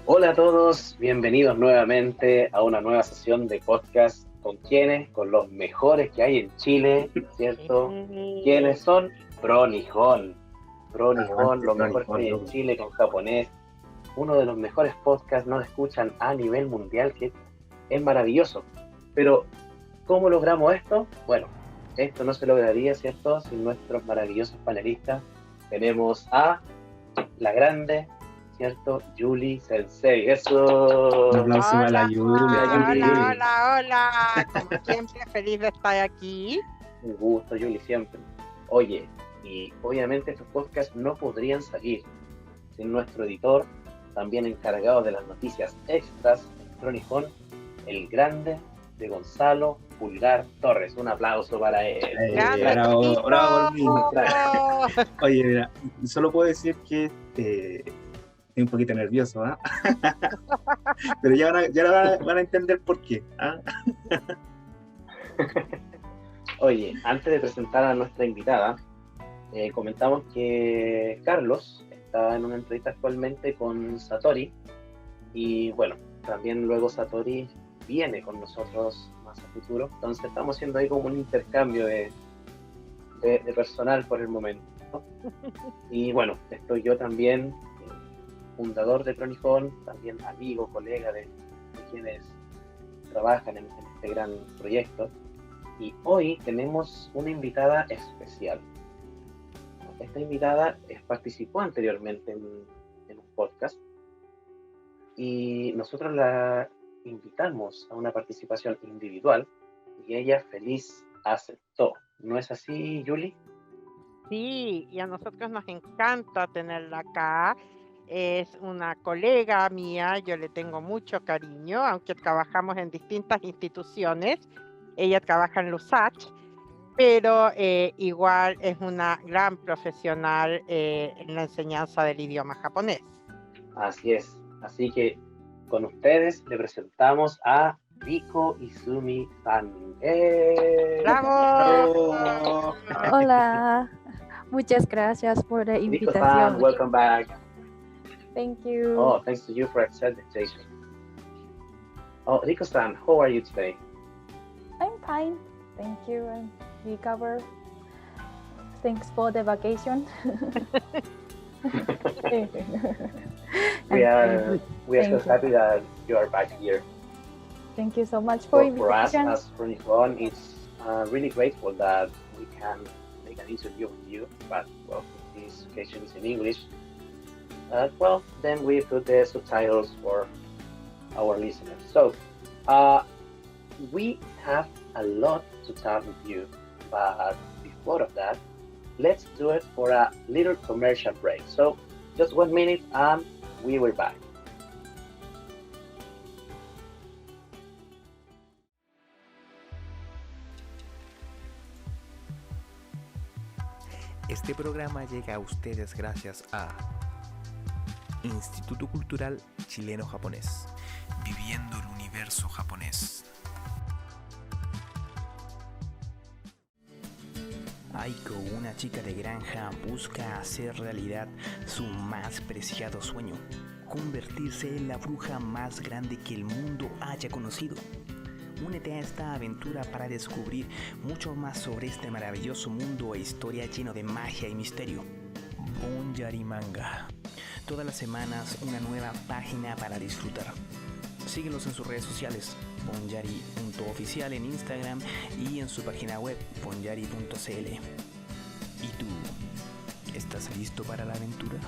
Hola a todos, bienvenidos nuevamente a una nueva sesión de podcast. ¿Con quiénes? Con los mejores que hay en Chile, ¿cierto? ¿Quiénes son? Pronijón, lo mejor que hay en Chile con japonés. Uno de los mejores podcasts, nos escuchan a nivel mundial, que es maravilloso. Pero, ¿cómo logramos esto? Bueno, esto no se lograría, ¿cierto?, sin nuestros maravillosos panelistas. Tenemos a la grande, ¿cierto? Yuli Sensei, eso. Un aplauso para la Yuli. Hola. Como siempre, feliz de estar aquí. Un gusto, Yuli, siempre. Oye, y obviamente estos podcasts no podrían salir sin nuestro editor, también encargado de las noticias extras, Cronijón, el grande de Gonzalo Pulgar Torres. Un aplauso para él. Bravo por mí. Oye, mira, solo puedo decir que estoy un poquito nervioso, ¿ah? Pero ya van a entender por qué, ¿ah? Oye, antes de presentar a nuestra invitada, comentamos que Carlos está en una entrevista actualmente con Satori, y bueno, también luego Satori viene con nosotros más a futuro, entonces estamos haciendo ahí como un intercambio de personal por el momento, ¿no? Y bueno, estoy yo también, fundador de Cronijón, también amigo, colega de quienes trabajan en este gran proyecto, y hoy tenemos una invitada especial. Esta invitada participó anteriormente en un podcast y nosotros la invitamos a una participación individual y ella feliz aceptó. ¿No es así, Yuli? Sí, y a nosotros nos encanta tenerla acá. Es una colega mía, yo le tengo mucho cariño, aunque trabajamos en distintas instituciones. Ella trabaja en LUSACH, pero igual es una gran profesional en la enseñanza del idioma japonés. Así es. Así que con ustedes le presentamos a Riko Iizumi san. ¡Bravo! Hola, muchas gracias por la Riko-san, invitación. welcome back. Thank you. Oh, thanks to you for accepting the invitation. Oh, Riko-san, how are you today? I'm fine, thank you, and recover. Thanks for the vacation. We are so happy that you are back here. Thank you so much for invitation. For us as Cronijón, it's really grateful that we can make an interview with you, but well, this occasion is in English. Well, then we put the subtitles for our listeners. So, we have a lot to talk with you, but before of that, let's do it for a little commercial break. So, just 1 minute and we will back. Este programa llega a ustedes gracias a Instituto Cultural Chileno-Japonés, viviendo el universo japonés. Aiko, una chica de granja, busca hacer realidad su más preciado sueño: convertirse en la bruja más grande que el mundo haya conocido. Únete a esta aventura para descubrir mucho más sobre este maravilloso mundo e historia lleno de magia y misterio. Bonjari Manga. Todas las semanas una nueva página para disfrutar. Síguenos en sus redes sociales, bonjari.oficial en Instagram y en su página web, bonjari.cl. ¿Y tú? ¿Estás listo para la aventura?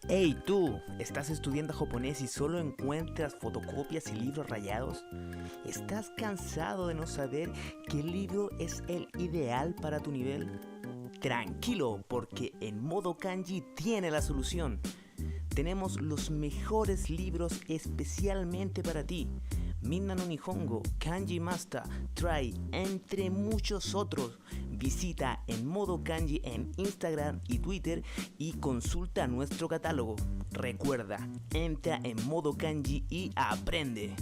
¡Hey tú! ¿Estás estudiando japonés y solo encuentras fotocopias y libros rayados? ¿Estás cansado de no saber qué libro es el ideal para tu nivel? Tranquilo, porque en modo kanji tiene la solución. Tenemos los mejores libros especialmente para ti. Minna no Nihongo, Kanji Master, Try, entre muchos otros. Visita en modo kanji en Instagram y Twitter y consulta nuestro catálogo. Recuerda, entra en modo kanji y aprende.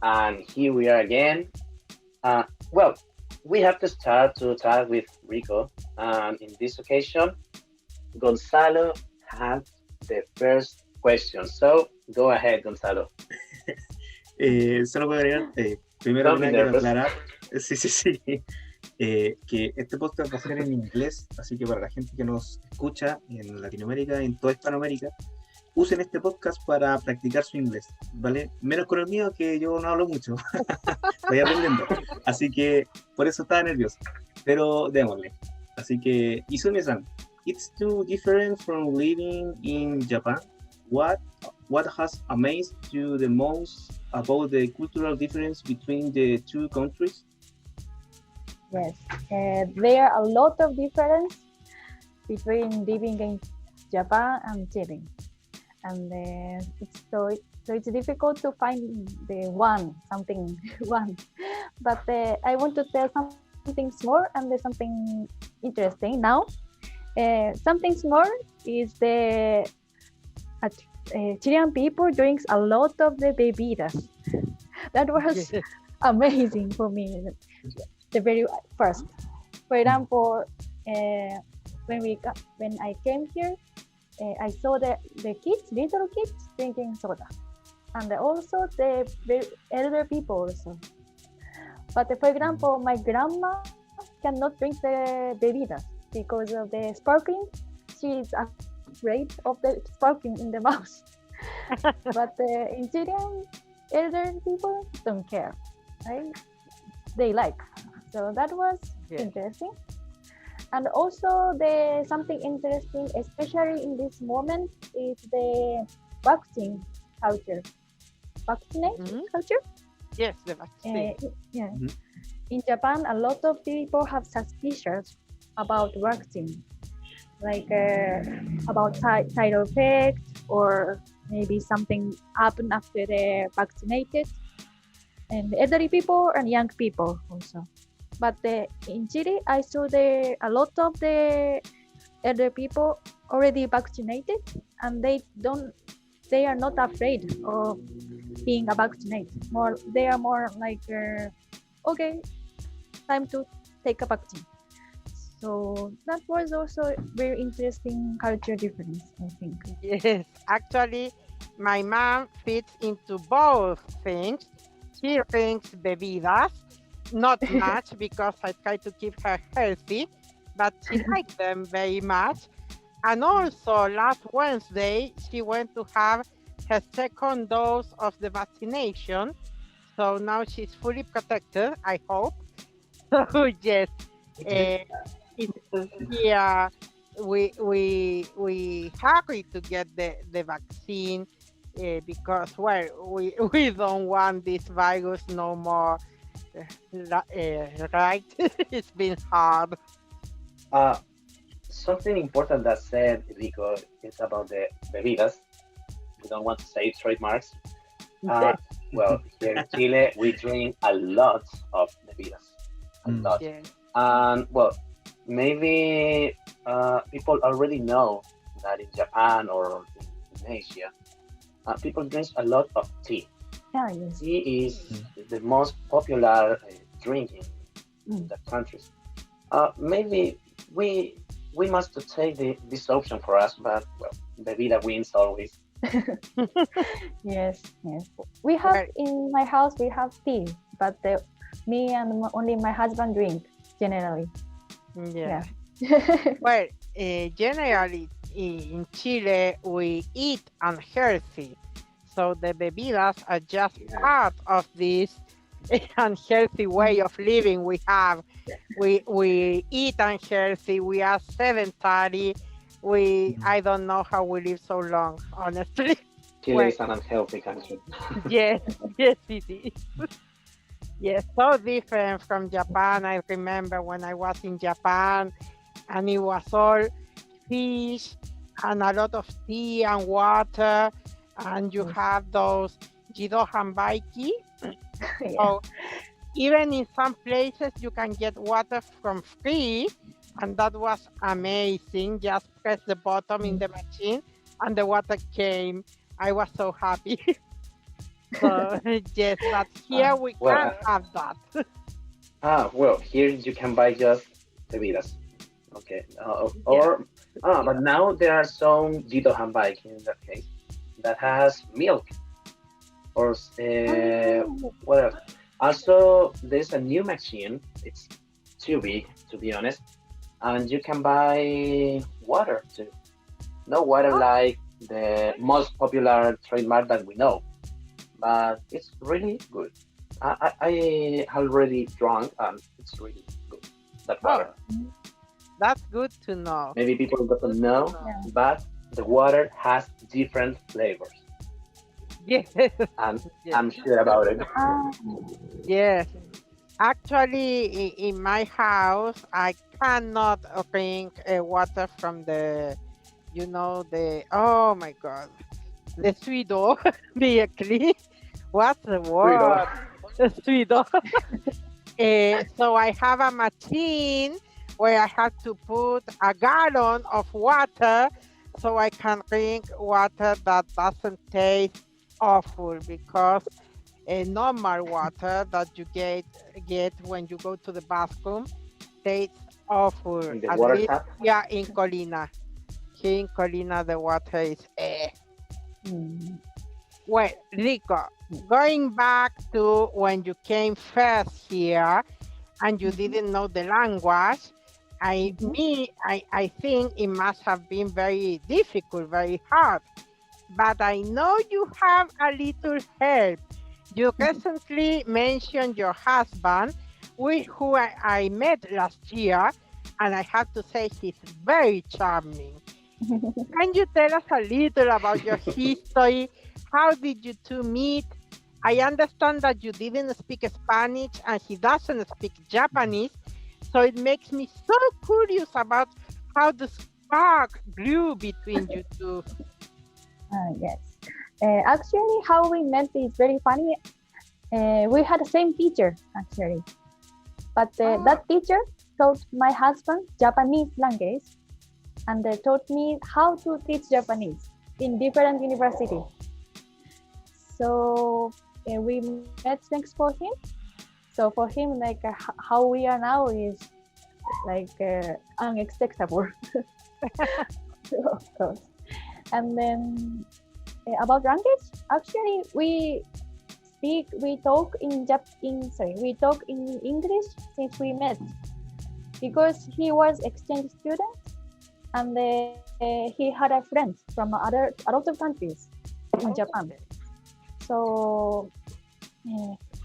And here we are again. Well, we have to start to talk with Rico, and in this occasion, Gonzalo has the first question. So go ahead, Gonzalo. Solo puedo agregar, primero Don't que be nada quiero nervous. aclarar, sí, que este podcast va a ser en inglés, así que para la gente que nos escucha en Latinoamérica, en toda Hispanoamérica, usen este podcast para practicar su inglés, ¿vale? Menos con el mío, que yo no hablo mucho, estoy aprendiendo, así que por eso estaba nervioso, pero démosle. Así que, Izumi-san, it's too different from living in Japan. What has amazed you the most about the cultural difference between the two countries? Yes, there are a lot of difference between living in Japan and Chile, and it's difficult to find the something one. But I want to tell something more and something interesting now. Something more is the Chilean people drinks a lot of the bebidas. That was amazing for me. The very first. For example, when I came here, I saw the little kids drinking soda, and also the elder people also. But for example, my grandma cannot drink the bebidas because of the sparkling. She is afraid of the sparkling in the mouth. But in Chilean, elder people don't care, right? They like. So that was interesting. And also something interesting, especially in this moment, is the vaccine culture. Culture? Yes, the vaccine. In Japan, a lot of people have suspicions about vaccine, like about side effects or maybe something happened after they're vaccinated, and elderly people and young people also. But in Chile, I saw a lot of the elder people already vaccinated, and they are not afraid of being vaccinated. They are more like, okay, time to take a vaccine. So that was also a very interesting culture difference, I think. Yes, actually, my mom fits into both things. She drinks bebidas, not much because I try to keep her healthy, but she likes them very much. And also, last Wednesday, she went to have her second dose of the vaccination. So now she's fully protected, I hope. So yes, we hurry to get the vaccine because we don't want this virus no more. Right? It's been hard. Something important that said Rico is about the bebidas. We don't want to say trademarks. Well, here in Chile, we drink a lot of bebidas. A lot. Yeah. And well, maybe people already know that in Japan or in Asia, people drink a lot of tea. Yes. Tea is the most popular drink in the countries. Maybe we must take this option for us, but well, bebida wins always. Yes. We have in my house we have tea, but me and only my husband drink generally. Yeah. Well, generally in Chile we eat unhealthy, so the bebidas are just part of this unhealthy way of living we have. We eat unhealthy. We are sedentary. I don't know how we live so long, honestly. Chile is an unhealthy country. Yes, it is. Yes, so different from Japan. I remember when I was in Japan and it was all fish and a lot of tea and water, and you have those jidohan baiki. So even in some places you can get water from free, and that was amazing. Just press the button in the machine and the water came. I was so happy. So yes, but here we can't have that. Well, here you can buy just bebidas. Okay. But now there are some Jito Hanbai in that case that has milk or Oh, what else? Also, there's a new machine. It's too big to be honest, and you can buy water too. No water oh, like the most popular trademark that we know, but it's really good. I already drunk and it's really good. That Oh, water. that's good to know. Maybe people doesn't know, yeah. but the water has different flavors, Yes, and yes, I'm sure about it. Ah, yes. Actually, in my house, I cannot drink water from oh my God, the suido, directly. What's the Sweeto. word? The suido. So I have a machine where I have to put a gallon of water so I can drink water that doesn't taste awful because normal water that you get when you go to the bathroom tastes awful. In the At water least tap. yeah, in Colina. Here in Colina the water is mm, Well, Rico, going back to when you came first here and you mhm, didn't know the language, mhm, I think it must have been very difficult, very hard. But I know you have a little help. You recently mentioned your husband, who I met last year, and I have to say he's very charming. mhm. Can you tell us a little about your history? How did you two meet? I understand that you didn't speak Spanish and he doesn't speak Japanese, so it makes me so curious about how the spark grew between you two. Yes. Actually, how we met is very funny. We had the same teacher actually, but Ah, that teacher taught my husband Japanese language and taught me how to teach Japanese in different university. So we met thanks for him. So for him, like how we are now is like unacceptable, of course. And then about language, actually we talk we talk in English since we met because he was exchange student and he had a friend from a lot of countries in Japan. okay. So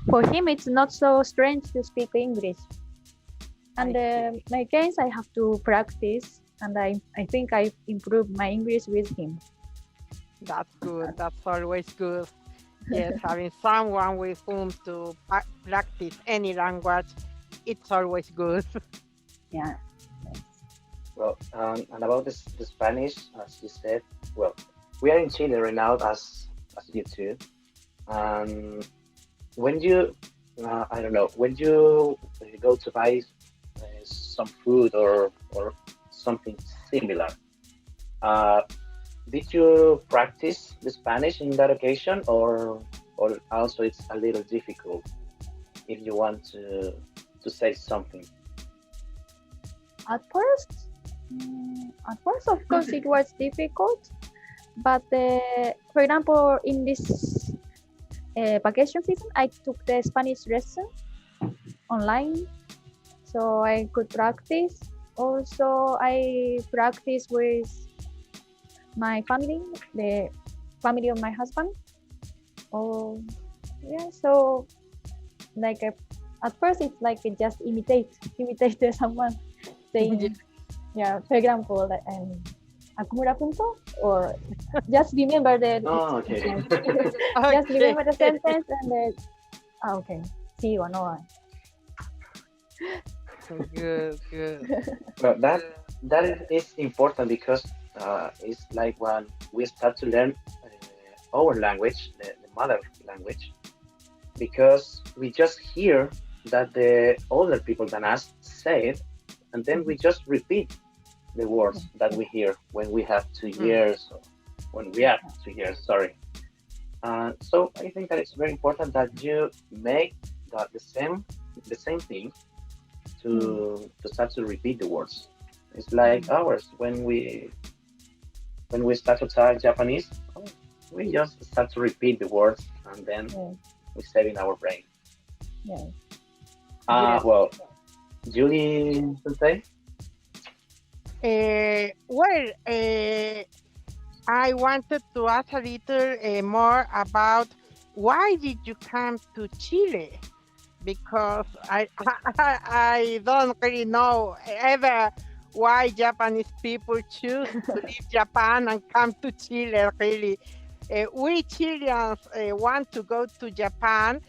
for him, it's not so strange to speak English. And I see. my case, I have to practice, and I think I improved my English with him. That's good. That's always good. Yes, having someone with whom to practice any language, it's always good. Yeah. Well, and about the Spanish, as you said, well, we are in Chile right now, as you too. And when you, I don't know, when you go to buy some food or something similar, uh, did you practice the Spanish in that occasion, or also it's a little difficult if you want to say something? At first, of course, it was difficult. But for example, in this vacation season, I took the Spanish lesson online, so I could practice. Also, I practice with my family, the family of my husband. Oh, yeah. So, like at first, it's like just imitate someone saying, yeah. For example, like, Akumura punto, or just remember the Oh, okay. sentence. Just Okay. remember the sentence and then okay. See or no. Good, good. Well, that is important because it's like when we start to learn our language, the mother language, because we just hear that the older people than us say it, and then we just repeat the words that we hear when we have 2 years, or when we are 2 years, sorry. So I think that it's very important that you make the same the same thing to start to repeat the words. It's like ours when we start to talk Japanese, we just start to repeat the words and then we save in our brain. Yes. Well, Julie, to say? I wanted to ask a little more about why did you come to Chile? Because I don't really know ever why Japanese people choose to leave Japan and come to Chile, really. We Chileans want to go to Japan,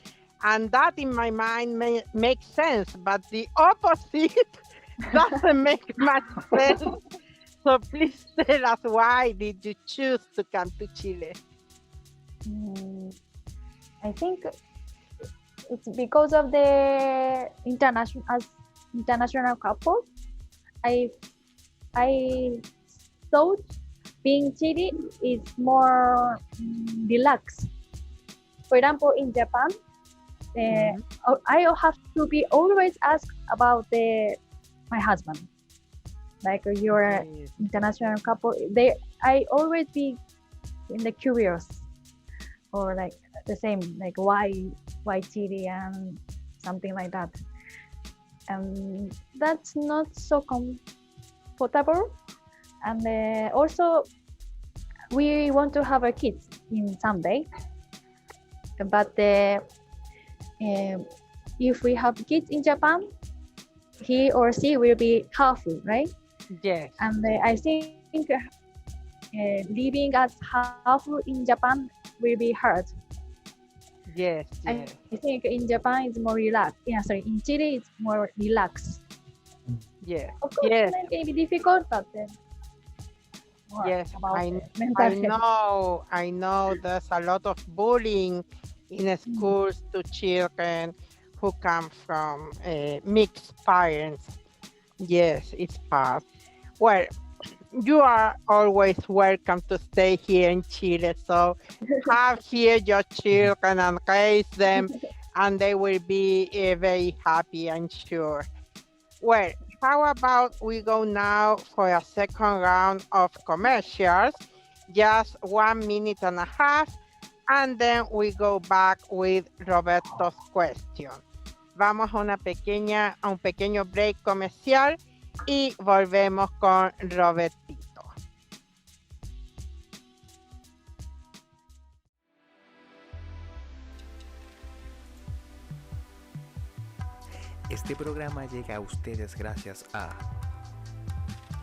and that in my mind makes sense, but the opposite doesn't make much sense. So please tell us, why did you choose to come to Chile? I think it's because of the international couple. I thought being Chile is more relaxed. For example, in Japan, I have to be always asked about my husband. Like your international couple, I always be in the curious, or like the same, like why Chile and something like that. And that's not so comfortable. And also, we want to have a kids in someday. But if we have kids in Japan, he or she will be harmful, right? Yes. And I think living as harmful in Japan will be hard. Yes. I think in Japan it's more relaxed. In Chile it's more relaxed. Yes. Of course, it may be difficult, but yes, I health. know there's a lot of bullying in schools to children who come from mixed parents. Yes, it's part. Well, you are always welcome to stay here in Chile. So have here your children and raise them, and they will be very happy, I'm sure. Well, how about we go now for a second round of commercials, just 1 minute and a half, and then we go back with Roberto's question. Vamos a un pequeño break comercial y volvemos con Robertito. Este programa llega a ustedes gracias a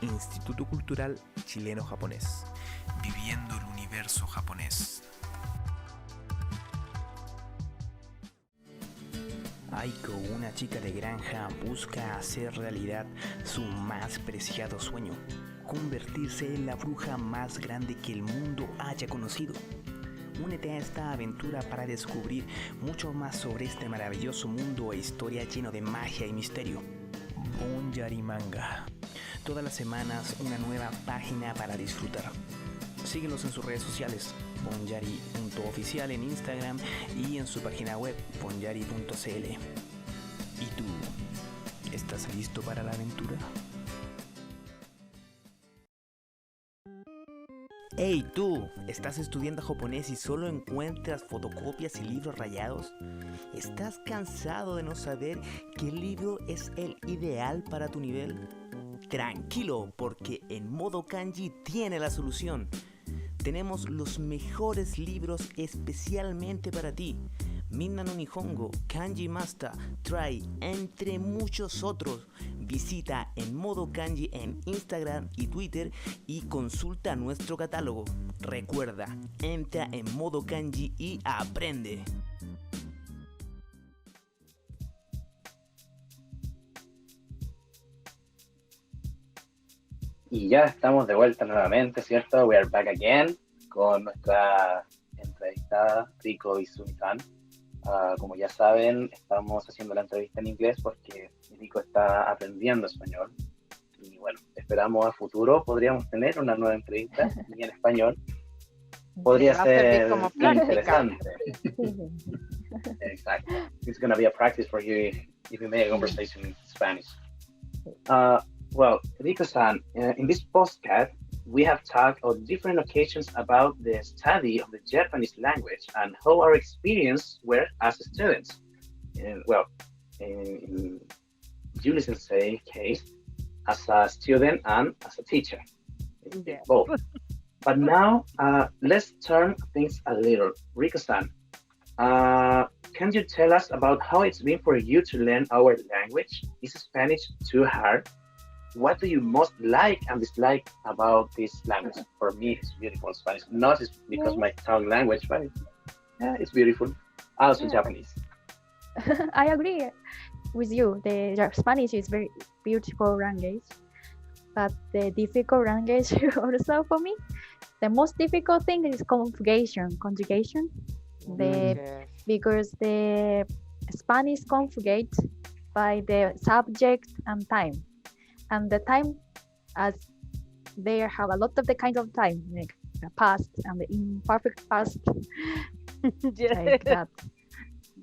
Instituto Cultural Chileno-Japonés, viviendo el universo japonés. Aiko, una chica de granja, busca hacer realidad su más preciado sueño: convertirse en la bruja más grande que el mundo haya conocido. Únete a esta aventura para descubrir mucho más sobre este maravilloso mundo e historia lleno de magia y misterio. Bonjari Manga. Todas las semanas una nueva página para disfrutar. Síguenos en sus redes sociales, bonjari.oficial en Instagram y en su página web, bonjari.cl. ¿Y tú? ¿Estás listo para la aventura? ¡Hey tú! ¿Estás estudiando japonés y solo encuentras fotocopias y libros rayados? ¿Estás cansado de no saber qué libro es el ideal para tu nivel? Tranquilo, porque en modo kanji tiene la solución. Tenemos los mejores libros especialmente para ti. Minna no Nihongo, Kanji Master, Try, entre muchos otros. Visita en modo kanji en Instagram y Twitter y consulta nuestro catálogo. Recuerda, entra en modo kanji y aprende. Y ya estamos de vuelta nuevamente, ¿cierto? We are back again con nuestra entrevistada Riko Iizumi. Como ya saben, estamos haciendo la entrevista en inglés porque Riko está aprendiendo español. Y bueno, esperamos a futuro podríamos tener una nueva entrevista y en español. Podría ser interesante. Exactly. It's gonna be a practice for you if you make a conversation in Spanish. Well, Riko-san, in this podcast, we have talked on different occasions about the study of the Japanese language and how our experience were as students. And well, in Julie Sensei case, as a student and as a teacher, Yeah. both. But now, let's turn things a little. Riko-san, can you tell us about how it's been for you to learn our language? Is Spanish too hard? What do you most like and dislike about this language? For me, it's beautiful Spanish. Not just because my tongue language, but yeah, it's beautiful. Also Yeah. Japanese. I agree with you. The Spanish is very beautiful language, but the difficult language also for me. The most difficult thing is conjugation. Yes. Because the Spanish conjugate by the subject and time, and the time as they have a lot of the kinds of time, like the past and the imperfect past, like that.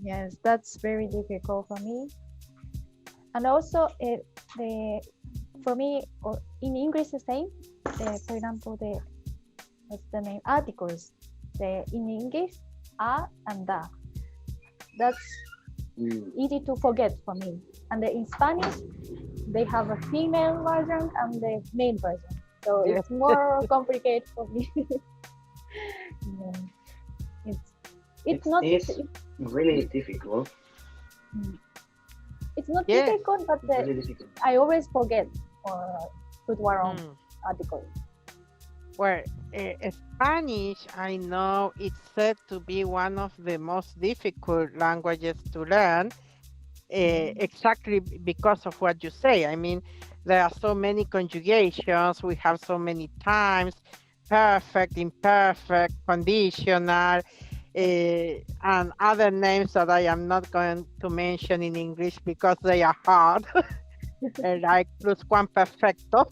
Yes, that's very difficult for me. And also, for me, or in English the same. For example, what's the name? Articles. In English, a and da. That's easy to forget for me. And in Spanish, they have a female version and the male version. So it's more complicated for me. Yeah. It's not. It's really difficult. It's not Yes. difficult, but Really difficult. I always forget or put wrong article. Well, Spanish, I know it's said to be one of the most difficult languages to learn, exactly because of what you say. I mean, there are so many conjugations, we have so many times, perfect, imperfect, conditional, and other names that I am not going to mention in English because they are hard, like pluscuamperfecto,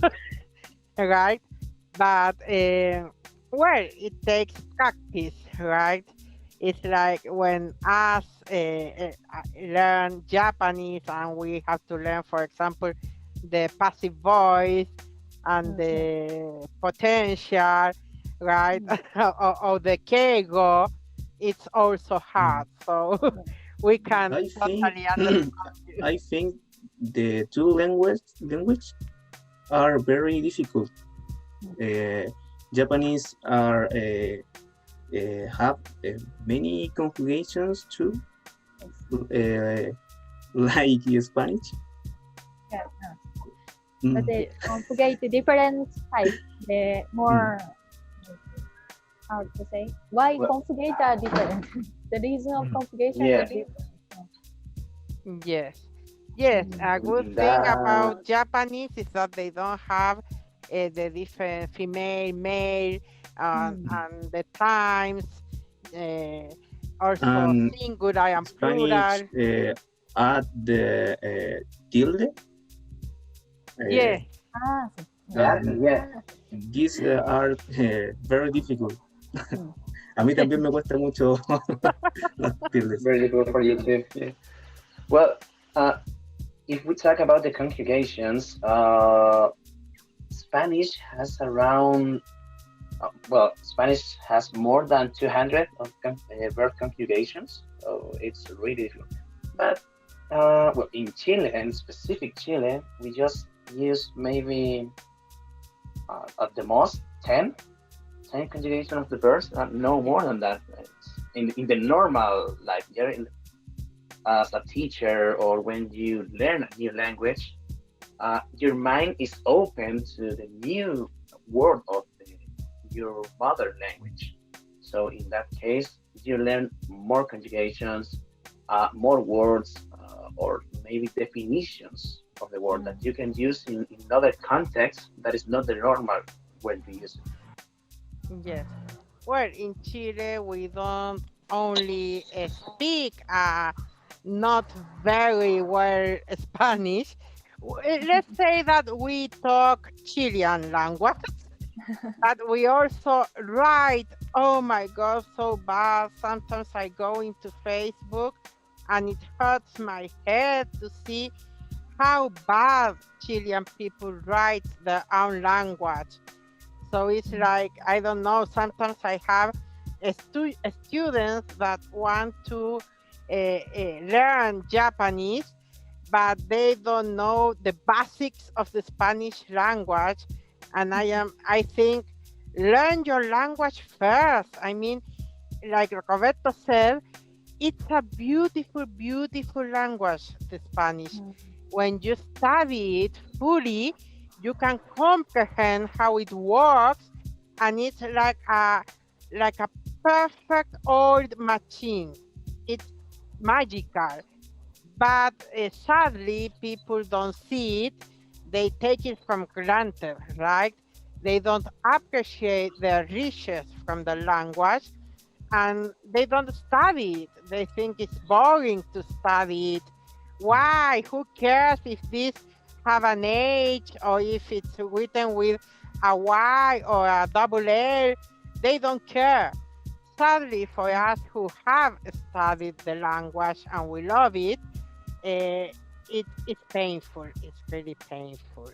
right? But well, it takes practice, right? It's like when us learn Japanese and we have to learn, for example, the passive voice and the potential, right? or the keigo, it's also hard. So we can I totally think understand. I think the two language are very difficult. Japanese are have many conjugations too, like Spanish. Yeah. But they conjugate the different types. The more how to say why Well, conjugate are different. The reason of conjugation Yeah. is different. Yes, a good thing That- about Japanese is that they don't have the different female, male, and the times, also And singular and plural. Spanish add the tilde. Yeah, yeah. These are very difficult. A mí también me cuesta mucho las tildes. Very difficult for you too. Yeah. Well, if we talk about the conjugations, Spanish has around, Spanish has more than 200 of verb conjugations, so it's really difficult. But well, in Chile, and specific Chile, we just use maybe at the most 10 conjugation of the verbs, no more than that. It's in the normal life, yeah, as a teacher or when you learn a new language, your mind is open to the new word of your mother language. So in that case, you learn more conjugations, more words, or maybe definitions of the word that you can use in other contexts that is not the normal way to use it. yes. Well, in Chile, we don't only speak not very well Spanish. Let's say that we talk Chilean language, But we also write, oh my God, so bad. Sometimes I go into Facebook and it hurts my head to see how bad Chilean people write their own language. So it's like, I don't know, sometimes I have students that want to learn Japanese, but they don't know the basics of the Spanish language. And I think, learn your language first. I mean, like Roberto said, it's a beautiful, beautiful language, the Spanish. When you study it fully, you can comprehend how it works, and it's like a perfect old machine. It's magical. But sadly, people don't see it. They take it for granted, right? They don't appreciate the riches from the language, and they don't study it. They think it's boring to study it. Why? Who cares if this have an H or if it's written with a Y or a double L? They don't care. Sadly, for us who have studied the language and we love it, it's painful. It's really painful.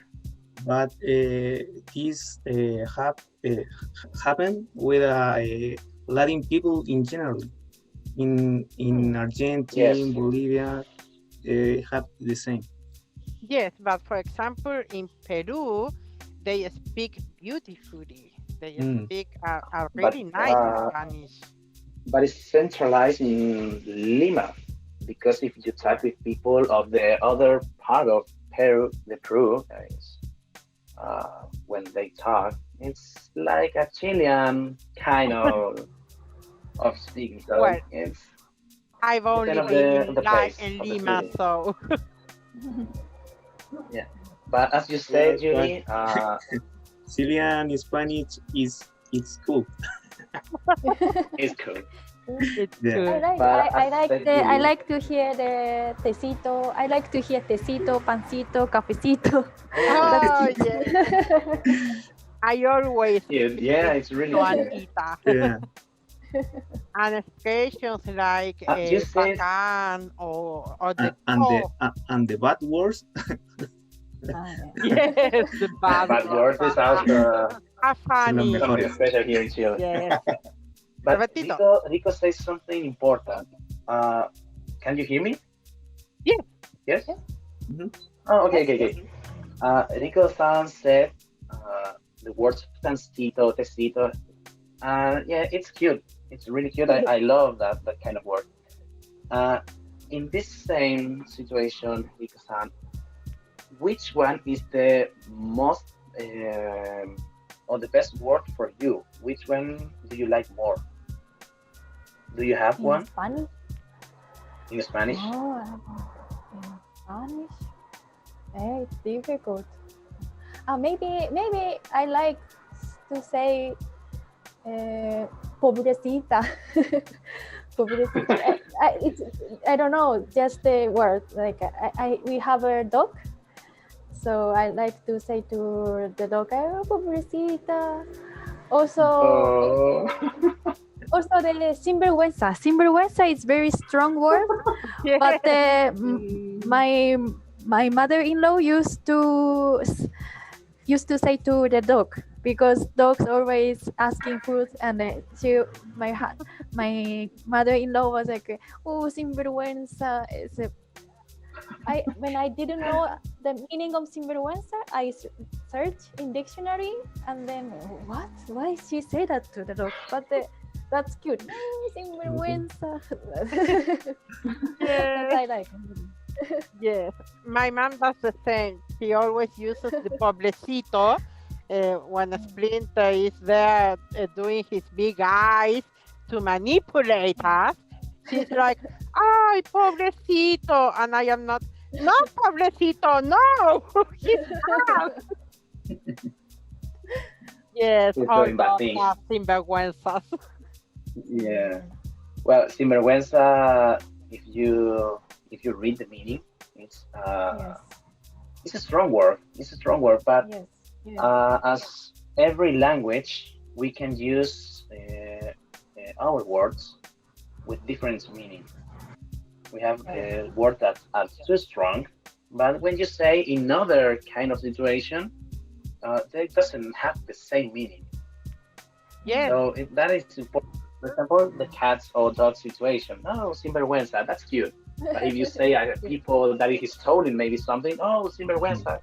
But this happened with Latin people in general. In Argentina, Yes. Bolivia, have the same. Yes, but for example, in Peru, they speak beautifully. They speak a really nice Spanish. But it's centralized in Lima, because if you talk with people of the other part of Peru, when they talk, it's like a Chilean kind of speaking. So Well, it's I've only depend of been the place, in of the Lima, city. so Yeah. But as you said, Julie, Chilean Spanish it's cool. it's cool. it's Yeah. good. But I like to hear the tecito. I like to hear tecito, pancito, cafecito. Oh, yeah. I always Yeah, it's really to cute. Anita. Yeah. And expressions like You said- bacán or the And the bad words. yes, the bad But words is also are funny. something special here in Chile. Yes. But Robertito. Rico says something important. Can you hear me? Yes. Yes? Mhm. Oh, okay. Rico-san said the words pancito, tecito. Yeah, it's cute. It's really cute. I love that kind of word. In this same situation, Rico-san, which one is the most or the best word for you? Which one do you like more? Do you have one Spanish? in Spanish? Oh, in Spanish? It's difficult. Maybe I like to say pobrecita. Pobrecita. I don't know, just the word. Like we have a dog, so I like to say to the dog, oh, pobrecita. Also, also the sinvergüenza. Sinvergüenza is very strong word, but my mother-in-law used to say to the dog, because dogs always asking food, and my mother-in-law was like, oh, sinvergüenza. When I didn't know the meaning of sinvergüenza, I searched in dictionary, and then what? Why she say that to the dog? But that's cute. Oh, sinvergüenza. That I like. Yes, my mom does the same. She always uses the pobrecito when a Splinter is there doing his big eyes to manipulate us. She's like, ay, pobrecito. And I am not, no, pobrecito, no. He's not. Yes, He's all doing bad dogs things. are sinvergüenzas. Yeah. Well, sinvergüenza, if you read the meaning, it's Yes. it's a strong word. It's a strong word, but Yes. Yes. every language we can use our words with different meaning. We have words that are too strong, but when you say in other kind of situation, they doesn't have the same meaning. Yes. So that is important. For example, the cats or dog situation. Oh, sinvergüenza, that's cute. But if you say people that is stolen maybe something, oh, sinvergüenza.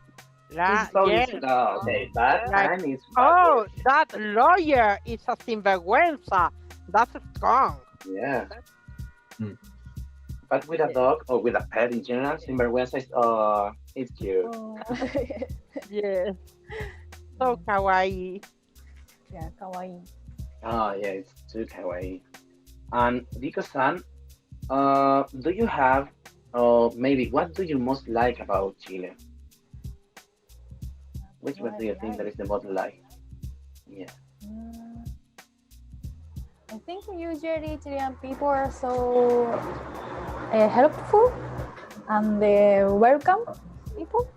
Yes. Okay, that Like, time is oh, that lawyer is a sinvergüenza. That's strong. yeah. Mm. But with a dog or with a pet in general, sinvergüenza is it's cute. Oh. Yes. So kawaii. Yeah, kawaii. Oh yeah, it's too kawaii. And Riko-san, do you have, maybe what do you most like about Chile? Which one do you think that is the most like? Yeah. I think usually Chilean people are so helpful and welcome people.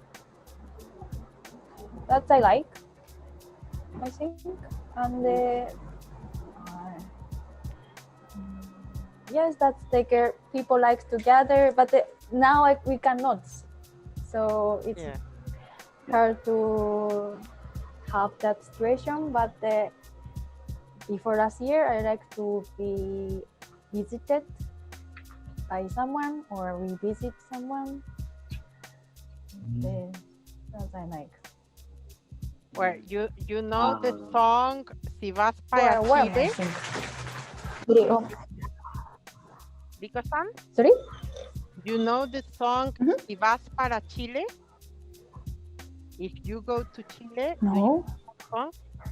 That I like, I think. And yes, that's like people like to gather, but now we cannot. So it's hard to have that situation. But before last year, I like to be visited by someone or revisit someone. That I like. Well, you know the song Si vas para Chile? Riko-san? Sorry? You know the song Si vas para Chile? If you go to Chile? No.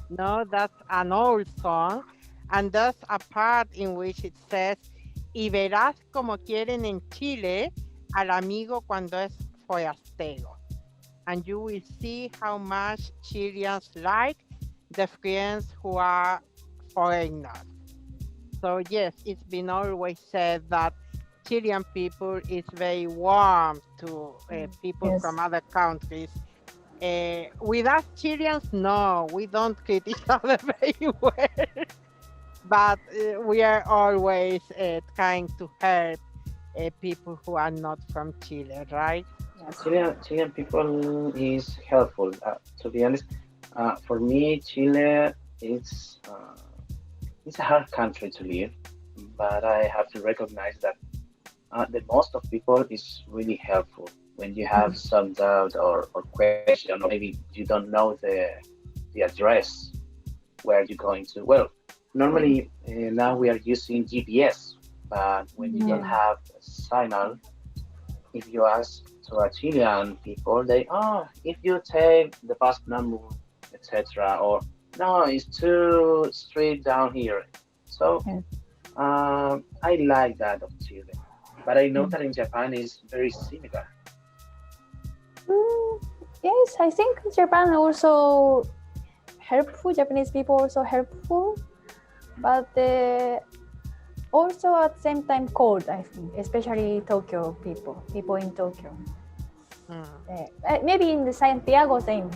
No, that's an old song. And there's a part in which it says, y verás como quieren en Chile al amigo cuando es forastero. And you will see how much Chileans like the friends who are foreigners. So yes, it's been always said that Chilean people is very warm to people from other countries. With us Chileans, no, we don't treat each other very well. But we are always trying to help people who are not from Chile, right? Chilean people is helpful. To be honest, for me, Chile it's a hard country to live, but I have to recognize that the most of people is really helpful. When you have some doubt or question, or maybe you don't know the address where you're going to. Well, normally now we are using GPS, but when you don't have a signal, if you ask to a Chilean people, they if you take the bus number, etc., or no, it's too straight down here. So I like that of Chile, but I know that in Japan is very similar. Yes, I think Japan also helpful. Japanese people also helpful, but also at the same time cold, I think, especially Tokyo people in Tokyo. Maybe in the Santiago same.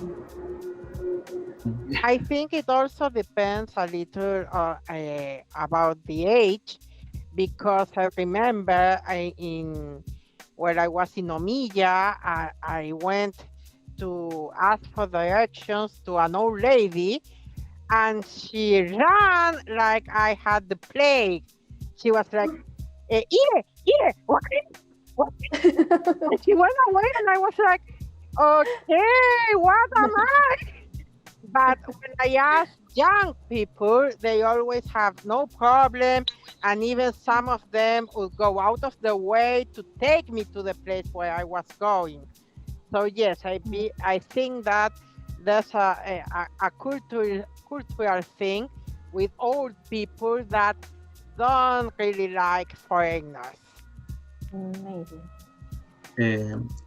I think it also depends a little about the age, because I remember when I was in Omiya, I went to ask for directions to an old lady, and she ran like I had the plague. She was like, here, what? And she went away, and I was like, okay, what am I? But when I ask young people, they always have no problem, and even some of them would go out of their way to take me to the place where I was going. So yes, I think that there's a cultural thing with old people that don't really like foreigners. Maybe.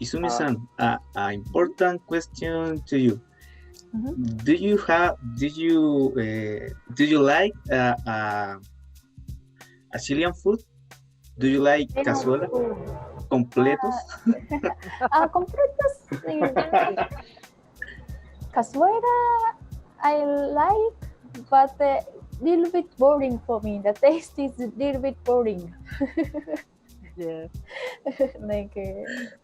Izumi-san, an important question to you. Do you like a Chilean food? Do you like cazuela? Completos? Completos. Cazuela. I like, but a little bit boring for me. The taste is a little bit boring. Yes. Like,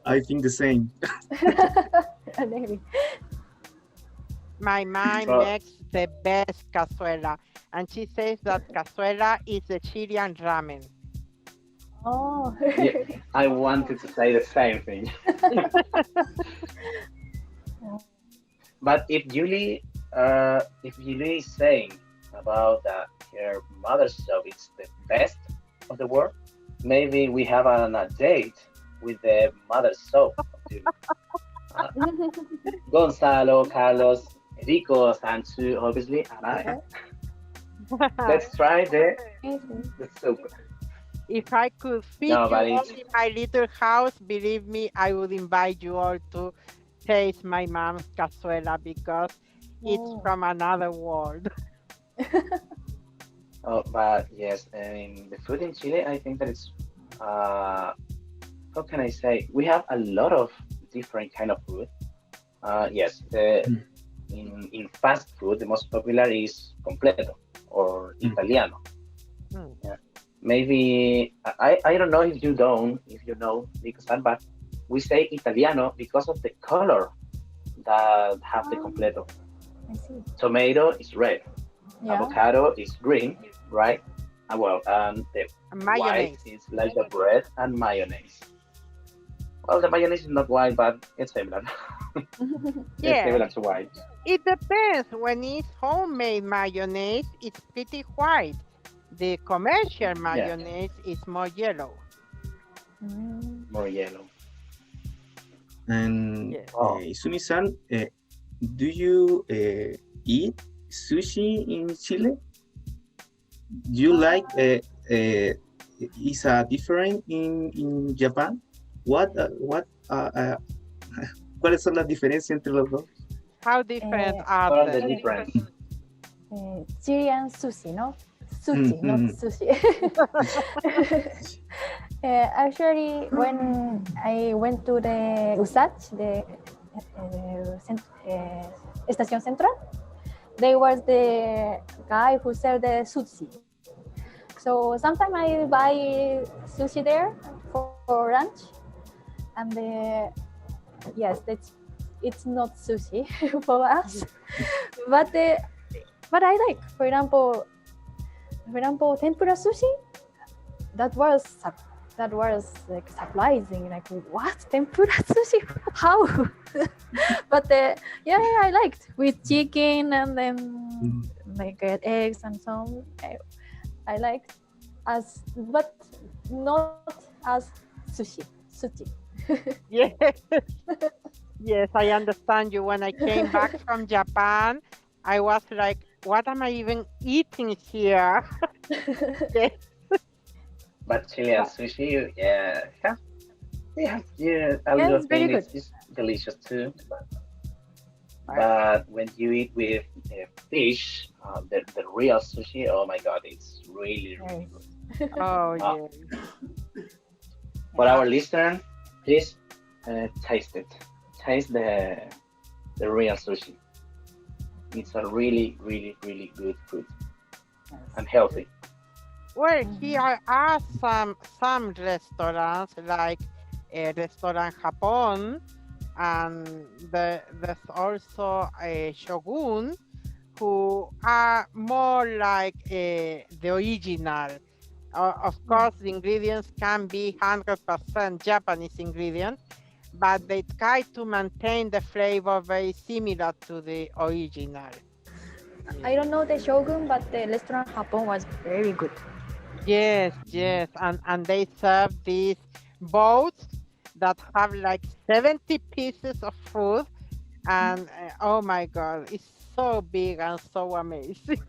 I think the same. maybe. My mom Well- makes the best cazuela, and she says that cazuela is the Chilean ramen. Oh. Yeah, I wanted to say the same thing. But if Julie is saying about that her mother's job is the best of the world, maybe we have a date with the mother's soap of Julie. Gonzalo, Carlos, Rico, Sanchu, obviously, and I. Let's try the soup. If I could feed No, you but all it's- in my little house, believe me, I would invite you all to taste my mom's cazuela because it's Oh. from another world. Oh, but yes, the food in Chile, I think that it's, how can I say? We have a lot of different kind of food. Yes, in fast food, the most popular is completo or italiano. Hmm. Yeah. Maybe I don't know if you know, because but we say italiano because of the color that have the completo. I see. Tomato is red, Yeah. avocado is green, right? And the Mayonnaise. white is like the bread and mayonnaise. Well, the mayonnaise is not white, but it's similar. It's Yeah, similar to white. it depends. When it's homemade mayonnaise, it's pretty white. The commercial mayonnaise is more yellow. Mm. More yellow. And Yeah. Izumi-san, do you eat sushi in Chile? Do you like is different in Japan? ¿Cuáles son las diferencias entre los dos? How different Eh, are What are the they? difference? Chilean sushi, no? Sushi, not sushi. Actually, when I went to the USACH, the Estación Central, there was the guy who sold the sushi. So sometimes I buy sushi there for lunch, and yes, it's not sushi for us, but I like, for example, tempura sushi. That was like surprising. Like, what, tempura sushi? How? But yeah, I liked with chicken and then like eggs and so on. I liked but not as sushi. Yes. Yes, I understand you. When I came back from Japan, I was like, what am I even eating here? Yes. But Chilean sushi, yeah, a little it's very thing. good. It's delicious too. But when you eat with fish, the real sushi, oh my god, it's really, really good. Oh, Ah. yeah. For our listener, please taste it. Taste the real sushi. It's a really, really, really good food and healthy. Well, here are some restaurants like Restaurant Japón, and there's also a Shogun, who are more like the original. Of course, the ingredients can be 100% Japanese ingredients, but they try to maintain the flavor very similar to the original. I don't know the Shogun, but the restaurant Japón was very good. Yes, and they serve these bowls that have like 70 pieces of food, and oh my god, it's so big and so amazing.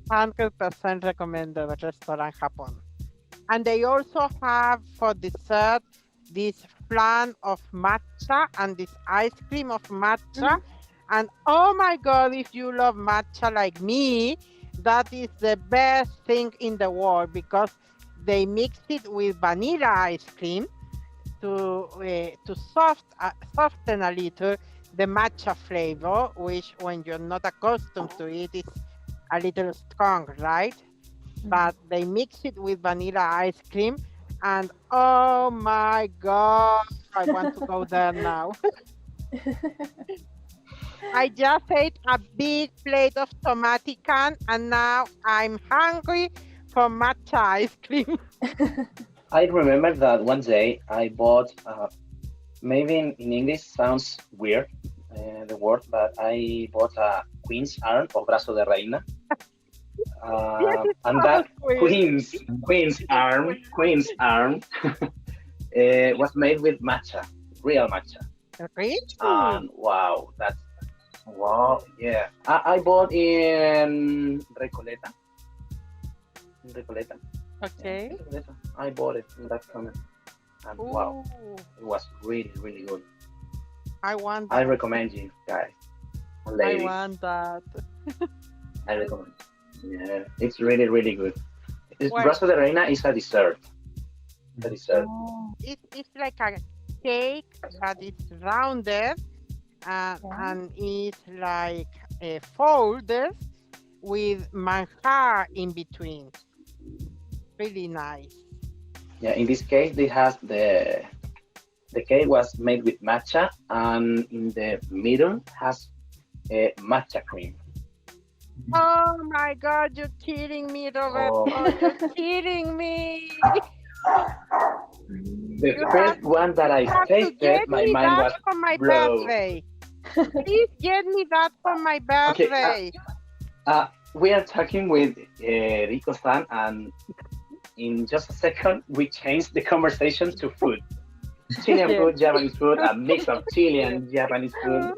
100% recommend the Restaurant Japón. And they also have for dessert this flan of matcha and this ice cream of matcha. And oh my god, if you love matcha like me, that is the best thing in the world, because they mix it with vanilla ice cream to soften a little the matcha flavor, which when you're not accustomed to it, is a little strong, right? But they mix it with vanilla ice cream, and oh my God, I want to go there now. I just ate a big plate of tomato can, and now I'm hungry for matcha ice cream. I remember that one day I bought, maybe in English sounds weird, the word, but I bought a queen's arm or brazo de reina. And that queen's arm was made with matcha, real matcha. Really? And wow, yeah. I bought in Recoleta. Okay. Recoleta. I bought it in that comment. And wow, it was really, really good. I want I that. recommend you guys. I Ladies, want that. I recommend. Yeah, it's really, really good. Well- Brazo de reina is a dessert. The dessert. Oh, It's like a cake, but it's rounded and it's like folded with manjar in between. Really nice. Yeah, in this case, it has the cake was made with matcha, and in the middle has matcha cream. Oh my God, you're kidding me, Roberto. You're kidding me. The You first one that I You have to tasted, get my me mind was that for my blown. birthday. Please get me that for my birthday. We are talking with Riko-san, and in just a second, we changed the conversation to food. Chilean Yes. food, Japanese food, a mix of Chilean, Japanese food.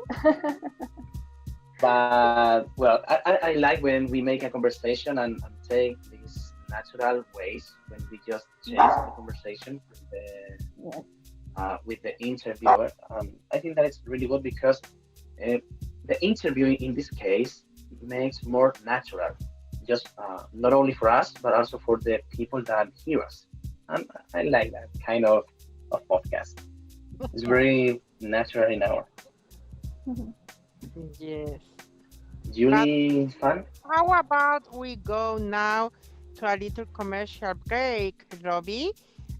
But, well, I like when we make a conversation and take these natural ways when we just change the conversation with the interviewer. I think that it's really good because the interviewing in this case makes more natural, just not only for us, but also for the people that hear us. And I like that kind of podcast. It's very natural in our. Yes. Julie, fun? How about we go now to a little commercial break, Robbie,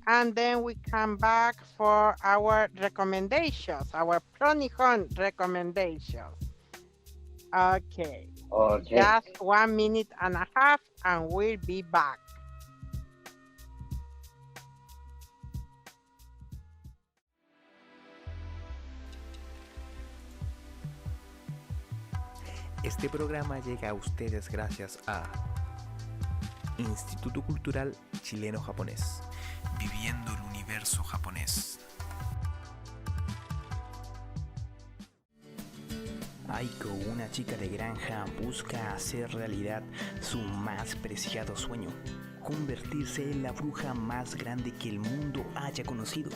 and then we come back for our recommendations, our Pronihon recommendations. Okay. Okay. Just 1 minute and a half, and we'll be back. Este programa llega a ustedes gracias a Instituto Cultural Chileno-Japonés, viviendo el universo japonés. Aiko, una chica de granja, busca hacer realidad su más preciado sueño, convertirse en la bruja más grande que el mundo haya conocido.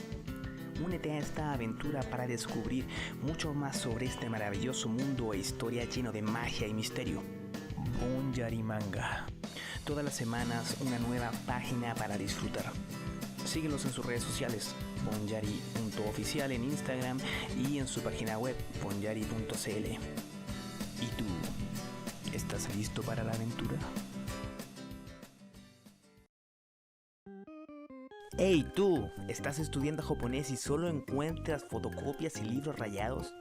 Únete a esta aventura para descubrir mucho más sobre este maravilloso mundo e historia lleno de magia y misterio. Bonjari Manga. Todas las semanas una nueva página para disfrutar. Síguenos en sus redes sociales, bonjari.oficial en Instagram y en su página web, bonjari.cl. ¿Y tú? ¿Estás listo para la aventura? Hey tú, ¿estás estudiando japonés y solo encuentras fotocopias y libros rayados?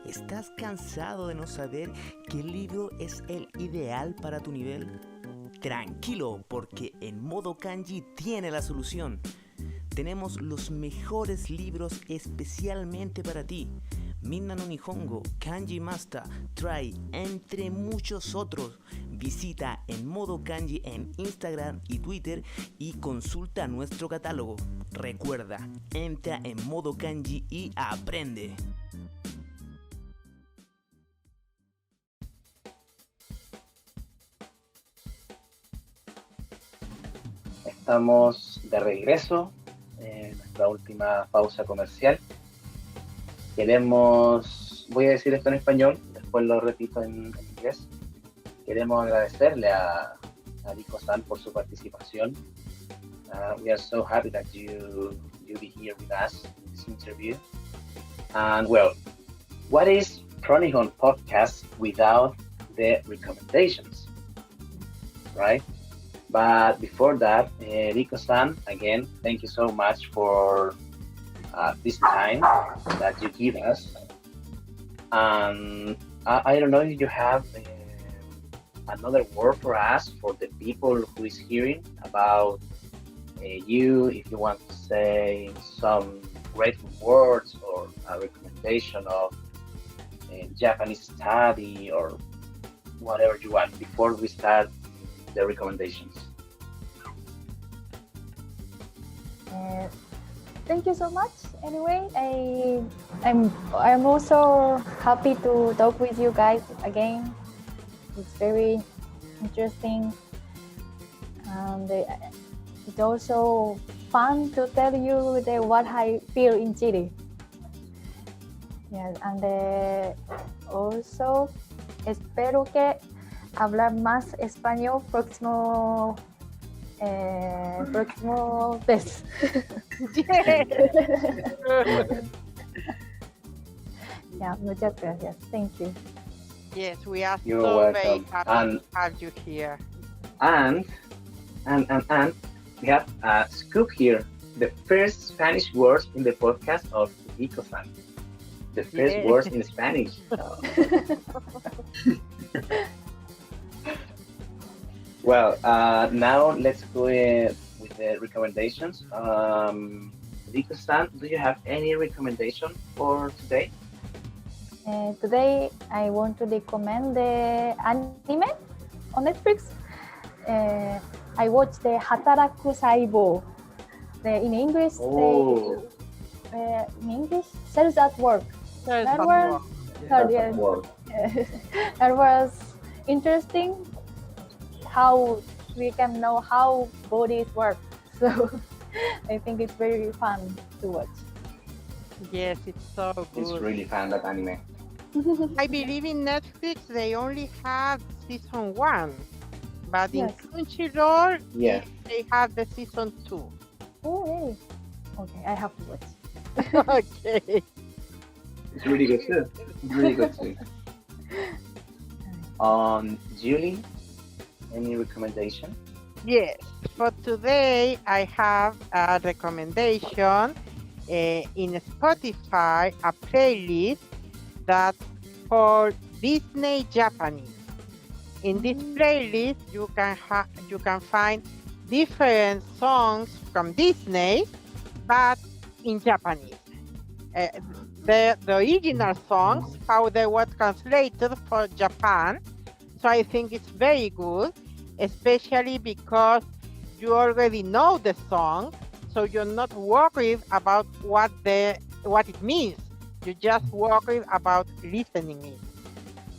¿Estás cansado de no saber qué libro es el ideal para tu nivel? Tranquilo, porque en modo kanji tiene la solución. Tenemos los mejores libros especialmente para ti. Minna no Nihongo, Kanji Master, Try, entre muchos otros. Visita en modo kanji en Instagram y Twitter y consulta nuestro catálogo. Recuerda, entra en modo kanji y aprende. Estamos de regreso en nuestra última pausa comercial. Voy a decir esto en español, después lo repito en inglés. Queremos agradecerle a Riko-san por su participación. We are so happy that you'll be here with us in this interview. And well, what is Pronihon podcast without the recommendations, right? But before that, Riko-san, again, thank you so much for this time that you give us. I don't know if you have another word for us, for the people who is hearing about you, if you want to say some grateful words or a recommendation of Japanese study or whatever you want before we start the recommendations. Thank you so much. Anyway, I'm also happy to talk with you guys again. It's very interesting, and it's also fun to tell you what I feel in Chile. Yes, and also espero que hablar más español próximo vez. Yeah, muchas gracias. Thank you. Yes, we are You're so very welcome. happy And- to have you here. And we have a scoop here. The first Spanish words in the podcast of Riko-san. The first Yeah. words in Spanish. Well, now let's go with the recommendations. Riko-san, do you have any recommendation for today? Today I want to recommend the anime on Netflix. I watched the Hataraku saibou. In English, Oh, in English, cells at work. There's That some was- more. Third, that's a yeah. word. That was interesting. How we can know how bodies work. So I think it's very fun to watch. Yes, it's so It's good. really fun, that anime. I believe in Netflix they only have season 1, but in Yes. Crunchyroll Yeah. they have the season 2. Oh, really? Okay, I have to watch. Okay. It's really good too. It's really good too. Julie, any recommendation? Yes, for today I have a recommendation in Spotify, a playlist that for Disney Japanese. In this playlist, you can find different songs from Disney, but in Japanese. The original songs, how they were translated for Japan. So I think it's very good, especially because you already know the song, so you're not worried about what it means. You're just worried about listening it.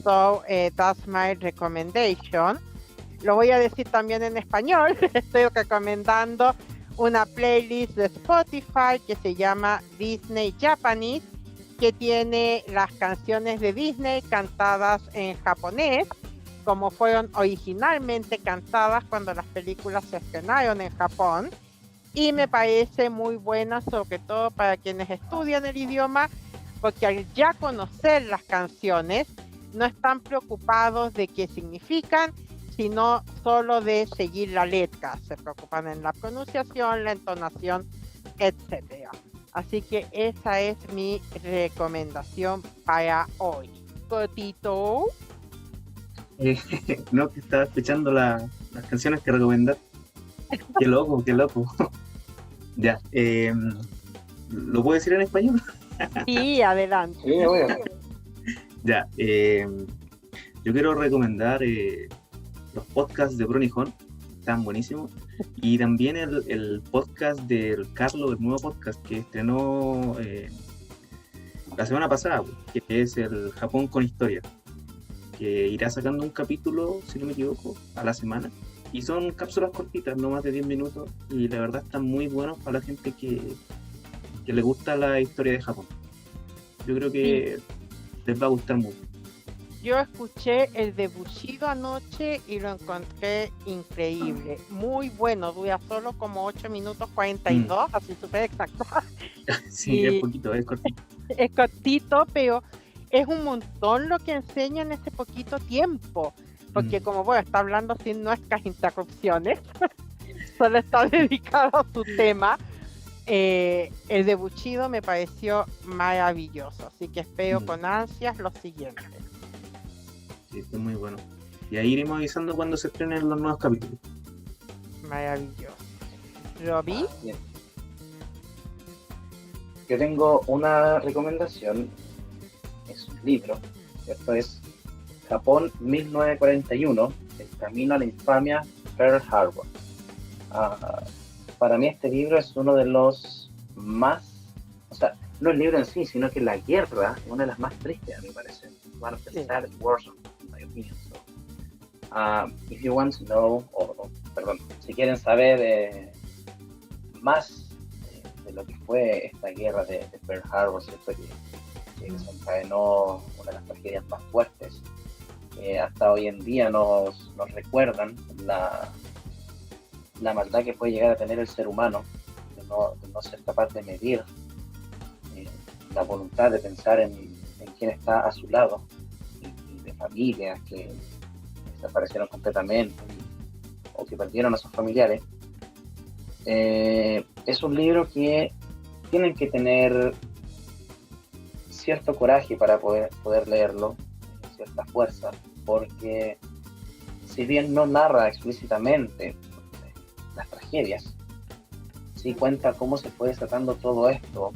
So that's my recommendation. Lo voy a decir también en español. Estoy recomendando una playlist de Spotify que se llama Disney Japanese, que tiene las canciones de Disney cantadas en japonés, como fueron originalmente cantadas cuando las películas se estrenaron en Japón. Y me parece muy buena, sobre todo para quienes estudian el idioma, porque al ya conocer las canciones, no están preocupados de qué significan, sino solo de seguir la letra. Se preocupan en la pronunciación, la entonación, etc. Así que esa es mi recomendación para hoy. Cortito. No, que estaba escuchando las canciones que recomendaste. Qué loco, qué loco. Ya, ¿lo puedo decir en español? Sí, adelante. Sí, bueno. Ya, yo quiero recomendar los podcasts de Pronihon, están buenísimos, y también el podcast del Carlos, el nuevo podcast que estrenó la semana pasada, que es el Japón con Historia, que irá sacando un capítulo, si no me equivoco, a la semana, y son cápsulas cortitas, no más de 10 minutos, y la verdad están muy buenos para la gente que le gusta la historia de Japón. Yo creo que les va a gustar mucho. Yo escuché el de Bushido anoche y lo encontré increíble. Muy bueno, dura solo como 8 minutos 42, así súper exacto. Sí, Y- es poquito, es cortito. Es cortito, pero es un montón lo que enseña en ese poquito tiempo, porque como bueno, está hablando sin nuestras interrupciones, solo está dedicado a su tema. El de Bushido me pareció maravilloso, así que espero con ansias los siguientes. Sí, fue muy bueno. Y ahí iremos avisando cuando se estrenen los nuevos capítulos. Maravilloso. ¿Lo vi? Bien. Yo tengo una recomendación, es un libro, ¿cierto? Es Japón 1941, el camino a la infamia, Pearl Harbor. Para mí este libro es uno de los más, o sea, no el libro en sí, sino que la guerra es una de las más tristes, a mi parecer. One of the saddest wars, in my opinion. So, if you want to know, perdón, si quieren saber más de lo que fue esta guerra de Pearl Harbor, ¿cierto? Que desencadenó una de las tragedias más fuertes, hasta hoy en día nos recuerdan la maldad que puede llegar a tener el ser humano, de no ser capaz de medir la voluntad de pensar en quién está a su lado, y de familias que desaparecieron completamente o que perdieron a sus familiares. Es un libro que tienen que tener cierto coraje para poder leerlo, cierta fuerza, porque si bien no narra explícitamente las tragedias, sí cuenta cómo se fue desatando todo esto,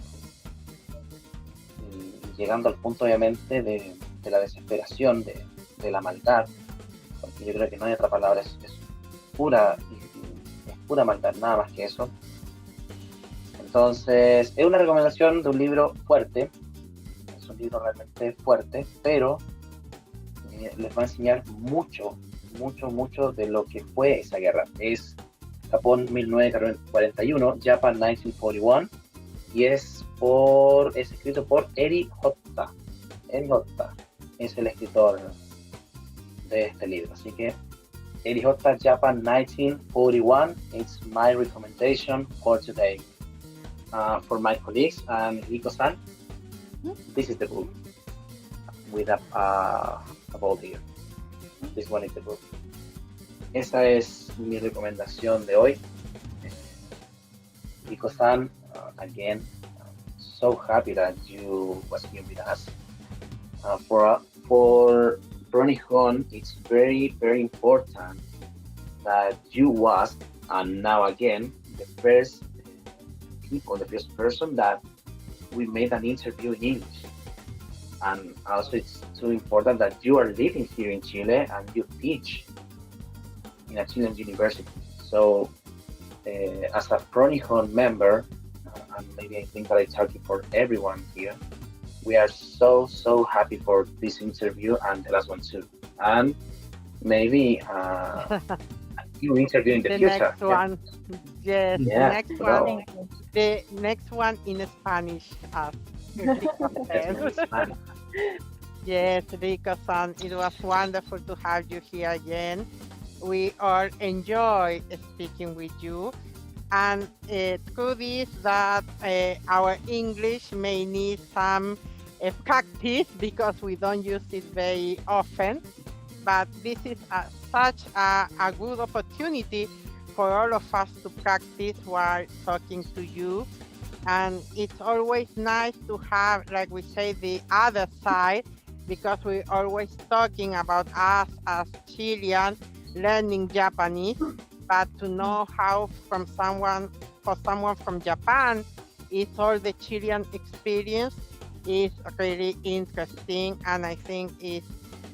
y llegando al punto obviamente de la desesperación, de la maldad, porque yo creo que no hay otra palabra, es pura maldad, nada más que eso. Entonces es una recomendación de un libro fuerte, es un libro realmente fuerte, pero les va a enseñar mucho de lo que fue esa guerra. Es Japón 1941, Japan 1941, y es escrito por Eri Hotta. Eri Hotta es el escritor de este libro, así que Eri Hotta, Japan 1941, it's my recommendation for today. For my colleagues and Riko-san, this is the book with a bold here. This one is the book. Esa es mi recomendación de hoy. Riko-san, again, so happy that you was here with us. For Pronihon, it's very, very important that you was, and now again, the first person that we made an interview in English. And also it's too important that you are living here in Chile and you teach in a Chilean university. So as a Pronihon member, and maybe I think that I'm talking for everyone here, we are so happy for this interview and the last one too. And maybe a new interview in the future. Next one. Yes, yeah, the next one in Spanish. Yes, Riko-san, it was wonderful to have you here again. We all enjoy speaking with you. And truth is that our English may need some practice because we don't use it very often. But this is such a good opportunity for all of us to practice while talking to you. And it's always nice to have, like we say, the other side, because we're always talking about us as Chileans learning Japanese, but to know how for someone from Japan, it's all the Chilean experience is really interesting, and I think it's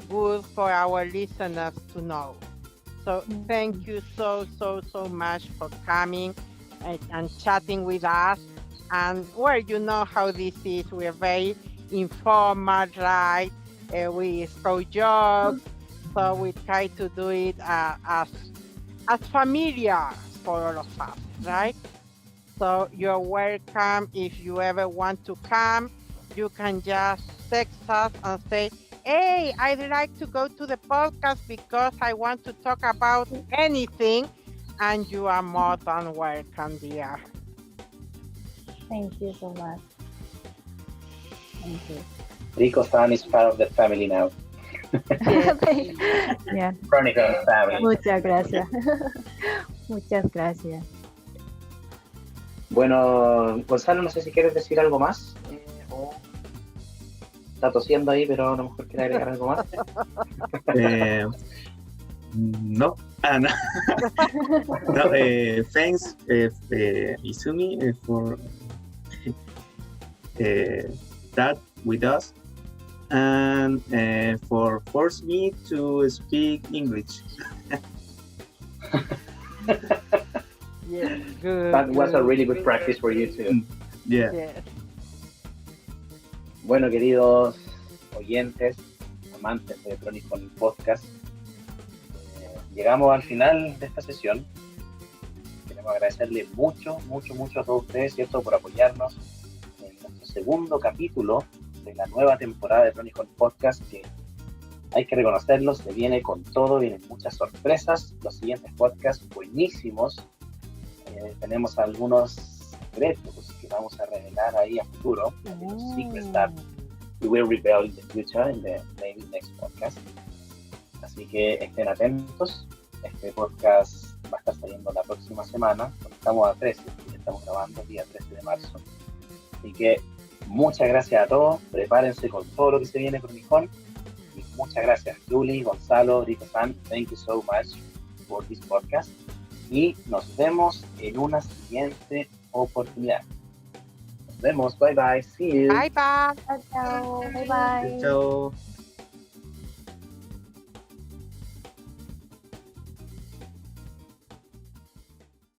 good for our listeners to know. So thank you so much for coming and chatting with us. And well, you know how this is. We're very informal, right? We throw jokes, so we try to do it as familiar for all of us, right? So you're welcome. If you ever want to come, you can just text us and say, hey, I'd like to go to the podcast because I want to talk about anything, and you are more than welcome, dear. Thank you so much. Thank you. Riko-san is part of the family now. Yeah. Chronicle family. Muchas gracias. Muchas gracias. Bueno, Gonzalo, no sé si quieres decir algo más. O está tosiendo ahí, pero a lo mejor quiere agregar algo más. No. No. No, thanks, Iizumi, for that with us and for force me to speak English. Yeah, good. That was a really good practice for you too. Yeah. Yes. Bueno, queridos oyentes, amantes de Chronicle Podcast, llegamos al final de esta sesión. Queremos agradecerle mucho a todos ustedes, ¿cierto?, por apoyarnos en nuestro segundo capítulo de la nueva temporada de Chronicle Podcast, que hay que reconocerlo, se viene con todo, vienen muchas sorpresas, los siguientes podcasts buenísimos. Tenemos algunos secretos que vamos a revelar ahí a futuro, los secrets that we will reveal in the future in the maybe next podcast. Así que estén atentos. Este podcast va a estar saliendo la próxima semana. Estamos a 13, estamos grabando el día 13 de marzo. Así que muchas gracias a todos. Prepárense con todo lo que se viene con Nihon. Y muchas gracias, Julie, Gonzalo, Riko-san. Thank you so much for this podcast. Y nos vemos en una siguiente oportunidad. Nos vemos. Bye bye. See you. Bye bye. Chao. Bye bye. Chao.